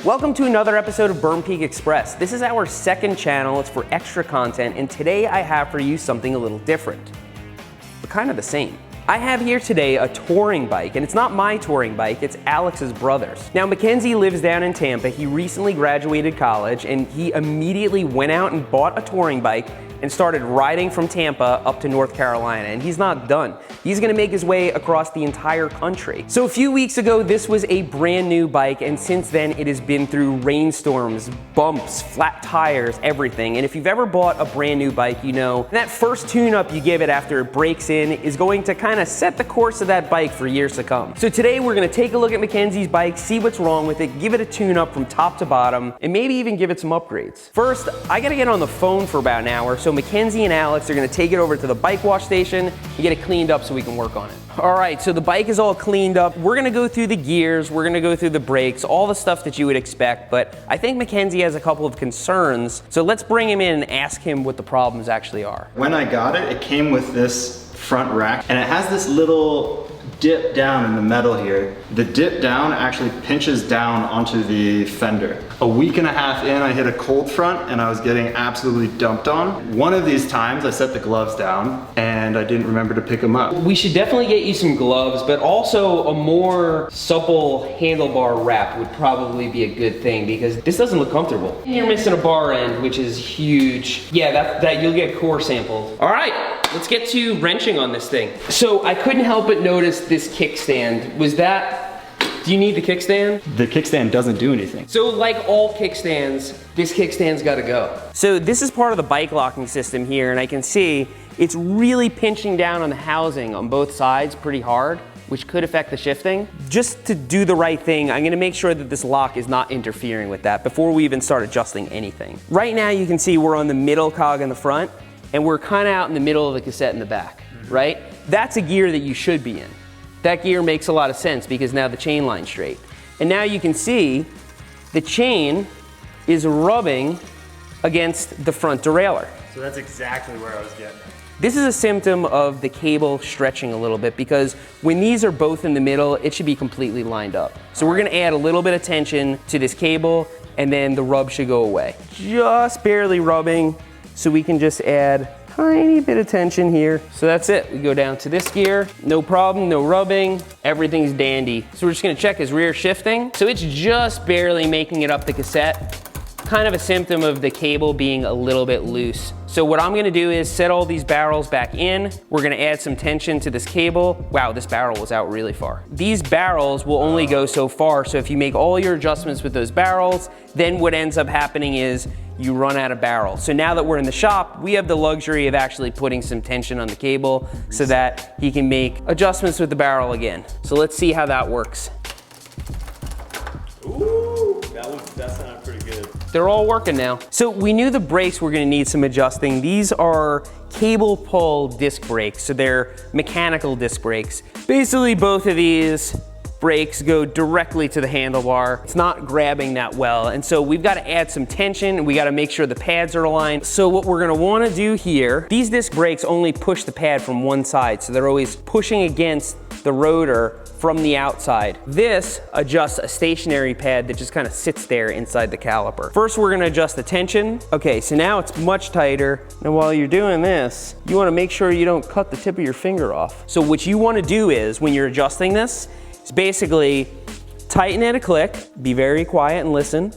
Welcome to another episode of Berm Peak Express. This is our second channel, it's for extra content, and today I have for you something a little different, but kind of the same. I have here today a touring bike, and it's not my touring bike, it's Alex's brother's. Now, Mackenzie lives down in Tampa. He recently graduated college, and he immediately went out and bought a touring bike and started riding from Tampa up to North Carolina, and he's not done. He's gonna make his way across the entire country. So a few weeks ago, this was a brand new bike, and since then it has been through rainstorms, bumps, flat tires, everything. And if you've ever bought a brand new bike, you know that first tune-up you give it after it breaks in is going to kind of set the course of that bike for years to come. So today we're gonna take a look at Mackenzie's bike, see what's wrong with it, give it a tune-up from top to bottom, and maybe even give it some upgrades. First, I gotta get on the phone for about an hour, so Mackenzie and Alex are gonna take it over to the bike wash station and get it cleaned up so we can work on it. All right, so the bike is all cleaned up. We're gonna go through the gears, we're gonna go through the brakes, all the stuff that you would expect, but I think Mackenzie has a couple of concerns, so let's bring him in and ask him what the problems actually are. When I got it, it came with this front rack, and it has this little dip down in the metal here. The dip down actually pinches down onto the fender. A week and a half in, I hit a cold front and I was getting absolutely dumped on. One of these times I set the gloves down and I didn't remember to pick them up. We should definitely get you some gloves, but also a more supple handlebar wrap would probably be a good thing because this doesn't look comfortable. You're missing a bar end, which is huge. Yeah, that you'll get core sampled. All right, let's get to wrenching on this thing. So I couldn't help but notice this kickstand. Do you need the kickstand? The kickstand doesn't do anything. So like all kickstands, this kickstand's gotta go. So this is part of the bike locking system here, and I can see it's really pinching down on the housing on both sides pretty hard, which could affect the shifting. Just to do the right thing, I'm gonna make sure that this lock is not interfering with that before we even start adjusting anything. Right now you can see we're on the middle cog in the front, and we're kinda out in the middle of the cassette in the back, right? That's a gear that you should be in. That gear makes a lot of sense because now the chain line's straight. And now you can see the chain is rubbing against the front derailleur. So that's exactly where I was getting. This is a symptom of the cable stretching a little bit because when these are both in the middle, it should be completely lined up. So we're gonna add a little bit of tension to this cable and then the rub should go away. Just barely rubbing, so we can just add tiny bit of tension here. So that's it. We go down to this gear, no problem, no rubbing, everything's dandy. So we're just gonna check his rear shifting. So it's just barely making it up the cassette. Kind of a symptom of the cable being a little bit loose. So what I'm gonna do is set all these barrels back in. We're gonna add some tension to this cable. Wow, this barrel was out really far. These barrels will only go so far, so if you make all your adjustments with those barrels, then what ends up happening is you run out of barrels. So now that we're in the shop, we have the luxury of actually putting some tension on the cable so that he can make adjustments with the barrel again. So let's see how that works. Ooh, that sounded pretty good. They're all working now. So we knew the brakes were gonna need some adjusting. These are cable pull disc brakes, so they're mechanical disc brakes. Basically both of these brakes go directly to the handlebar. It's not grabbing that well, and so we've got to add some tension and we got to make sure the pads are aligned. So what we're going to want to do here, these disc brakes only push the pad from one side, so they're always pushing against the rotor from the outside. This adjusts a stationary pad that just kind of sits there inside the caliper. First, we're gonna adjust the tension. Okay, so now it's much tighter. And while you're doing this, you wanna make sure you don't cut the tip of your finger off. So what you wanna do is, when you're adjusting this, is basically tighten at a click, be very quiet and listen.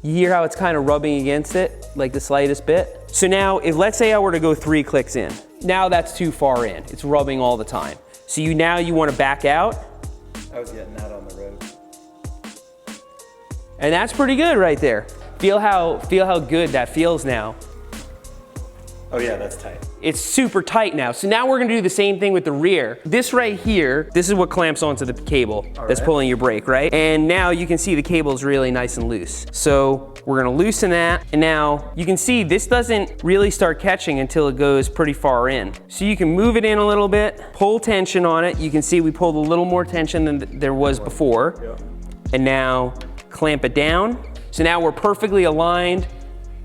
You hear how it's kind of rubbing against it, like the slightest bit? So now, if let's say I were to go 3 clicks in, now that's too far in. It's rubbing all the time. So now you want to back out. I was getting that on the road. And that's pretty good right there. Feel how good that feels now. Oh yeah, that's tight. It's super tight now. So now we're gonna do the same thing with the rear. This right here, this is what clamps onto the cable that's pulling your brake, right? And now you can see the cable is really nice and loose. So we're gonna loosen that. And now you can see this doesn't really start catching until it goes pretty far in. So you can move it in a little bit, pull tension on it. You can see we pulled a little more tension than there was before. Yeah. And now clamp it down. So now we're perfectly aligned.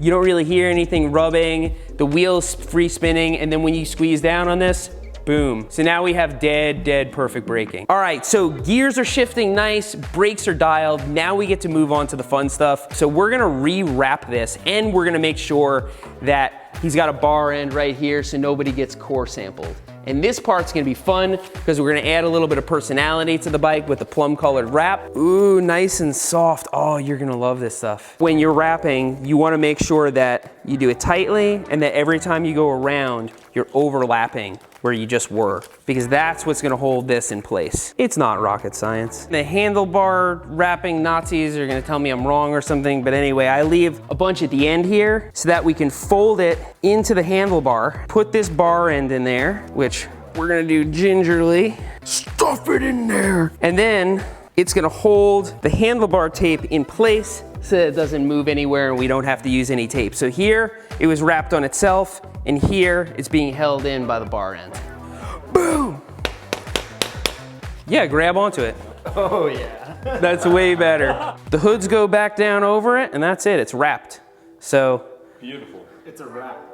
You don't really hear anything rubbing, the wheel's free spinning, and then when you squeeze down on this, Boom. So now we have dead perfect braking. All right, so gears are shifting nice, brakes are dialed. Now we get to move on to the fun stuff. So we're gonna re-wrap this, and we're gonna make sure that he's got a bar end right here so nobody gets core sampled. And this part's gonna be fun because we're gonna add a little bit of personality to the bike with the plum colored wrap. Ooh, nice and soft. Oh, you're gonna love this stuff. When you're wrapping, you wanna make sure that you do it tightly and that every time you go around, you're overlapping where you just were, because that's what's gonna hold this in place. It's not rocket science. The handlebar wrapping Nazis are gonna tell me I'm wrong or something, but anyway, I leave a bunch at the end here so that we can fold it into the handlebar, put this bar end in there, which we're gonna do gingerly. Stuff it in there. And then it's gonna hold the handlebar tape in place so that it doesn't move anywhere and we don't have to use any tape. So here, it was wrapped on itself, and here, it's being held in by the bar end. Boom! Yeah, grab onto it. Oh yeah. That's way better. The hoods go back down over it, and that's it, it's wrapped. So. Beautiful. It's a wrap.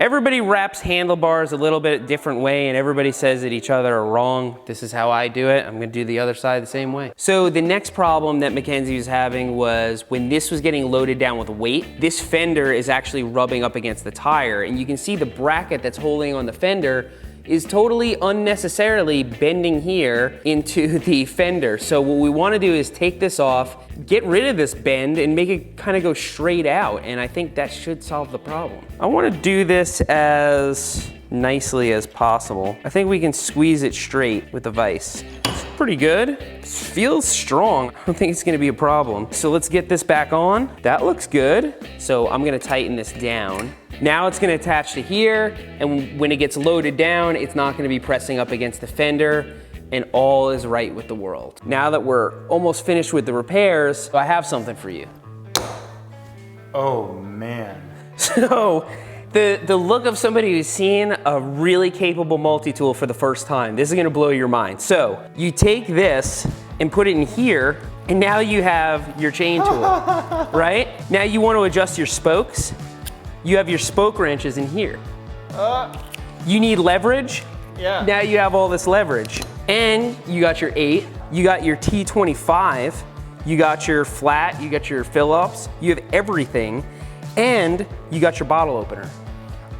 Everybody wraps handlebars a little bit different way, and everybody says that each other are wrong. This is how I do it. I'm gonna do the other side the same way. So the next problem that Mackenzie was having was when this was getting loaded down with weight, this fender is actually rubbing up against the tire, and you can see the bracket that's holding on the fender is totally unnecessarily bending here into the fender. So what we wanna do is take this off, get rid of this bend, and make it kind of go straight out, and I think that should solve the problem. I wanna do this as nicely as possible. I think we can squeeze it straight with the vise. It's pretty good. It feels strong. I don't think it's gonna be a problem. So let's get this back on. That looks good. So I'm gonna tighten this down. Now it's gonna attach to here, and when it gets loaded down, it's not gonna be pressing up against the fender, and all is right with the world. Now that we're almost finished with the repairs, I have something for you. Oh man. So, the look of somebody who's seen a really capable multi-tool for the first time, this is gonna blow your mind. So, you take this and put it in here, and now you have your chain tool, right? Now you wanna adjust your spokes. You have your spoke wrenches in here. You need leverage. Yeah. Now you have all this leverage. And you got your 8, you got your T25, you got your flat, you got your Phillips, you have everything, and you got your bottle opener.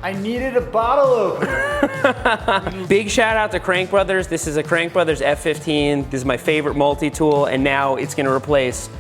I needed a bottle opener. Big shout out to Crank Brothers. This is a Crank Brothers F15. This is my favorite multi-tool, and now it's gonna replace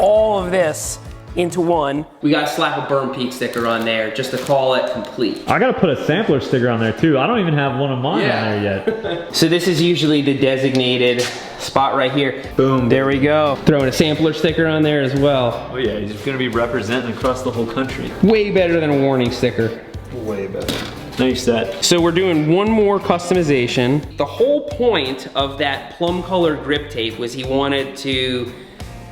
all of this into one. We gotta slap a Berm Peak sticker on there just to call it complete. I gotta put a sampler sticker on there too. I don't even have one of mine on there yet. So this is usually the designated spot right here. Boom. There we go. Throwing a sampler sticker on there as well. Oh yeah, he's gonna be representing across the whole country. Way better than a warning sticker. Way better. Nice set. So we're doing one more customization. The whole point of that plum colored grip tape was he wanted to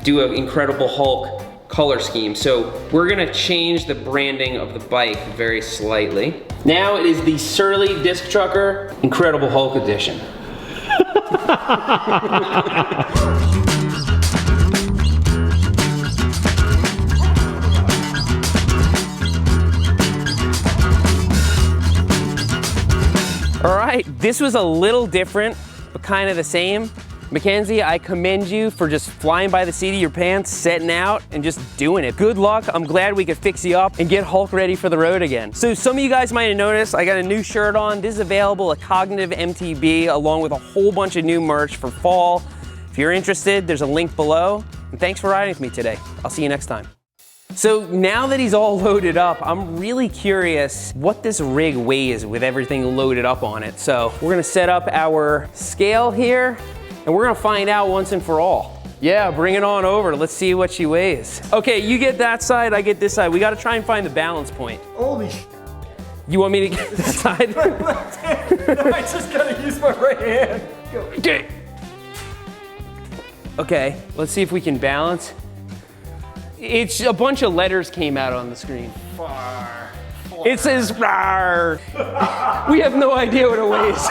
do an Incredible Hulk color scheme. So we're gonna change the branding of the bike very slightly. Now it is the Surly Disc Trucker Incredible Hulk Edition. All right, this was a little different, but kind of the same. Mackenzie, I commend you for just flying by the seat of your pants, setting out, and just doing it. Good luck. I'm glad we could fix you up and get Hulk ready for the road again. So some of you guys might have noticed I got a new shirt on. This is available at Cognitive MTB, along with a whole bunch of new merch for fall. If you're interested, there's a link below. And thanks for riding with me today. I'll see you next time. So now that he's all loaded up, I'm really curious what this rig weighs with everything loaded up on it. So we're gonna set up our scale here, and we're gonna find out once and for all. Yeah, bring it on over. Let's see what she weighs. Okay, you get that side, I get this side. We gotta try and find the balance point. Holy sh**. You want me to get that side? My left hand. No, I just gotta use my right hand. Go. Okay. Okay, let's see if we can balance. It's a bunch of letters came out on the screen. Far. It says RAR. We have no idea what it weighs.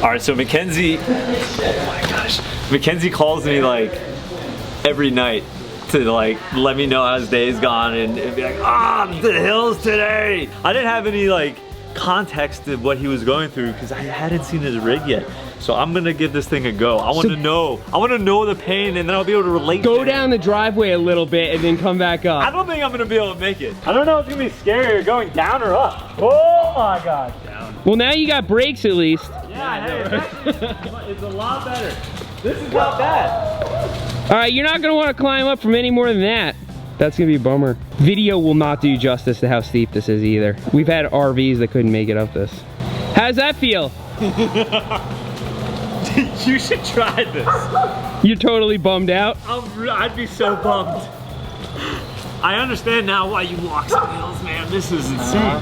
All right, so Mackenzie, oh my gosh. Mackenzie calls me like every night to like let me know how his day's gone and be like, the hills today. I didn't have any like context of what he was going through because I hadn't seen his rig yet. So I'm gonna give this thing a go. I want to know. I want to know the pain, and then I'll be able to relate. Go down the driveway a little bit and then come back up. I don't think I'm gonna be able to make it. I don't know if it's gonna be scarier going down or up. Oh my god. Down. Well, now you got brakes at least. Yeah, hey, it's a lot better. This is not bad. All right, you're not gonna want to climb up from any more than that. That's gonna be a bummer. Video will not do justice to how steep this is either. We've had RVs that couldn't make it up this. How does that feel? You should try this. You're totally bummed out? I'd be so bummed. I understand now why you walk some hills, man. This is insane.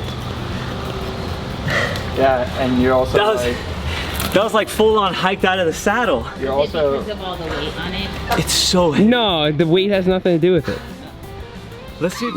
Yeah, and you're also that was like full on hiked out of the saddle. you're also because of all the weight on it. It's so heavy. No, the weight has nothing to do with it. Let's see.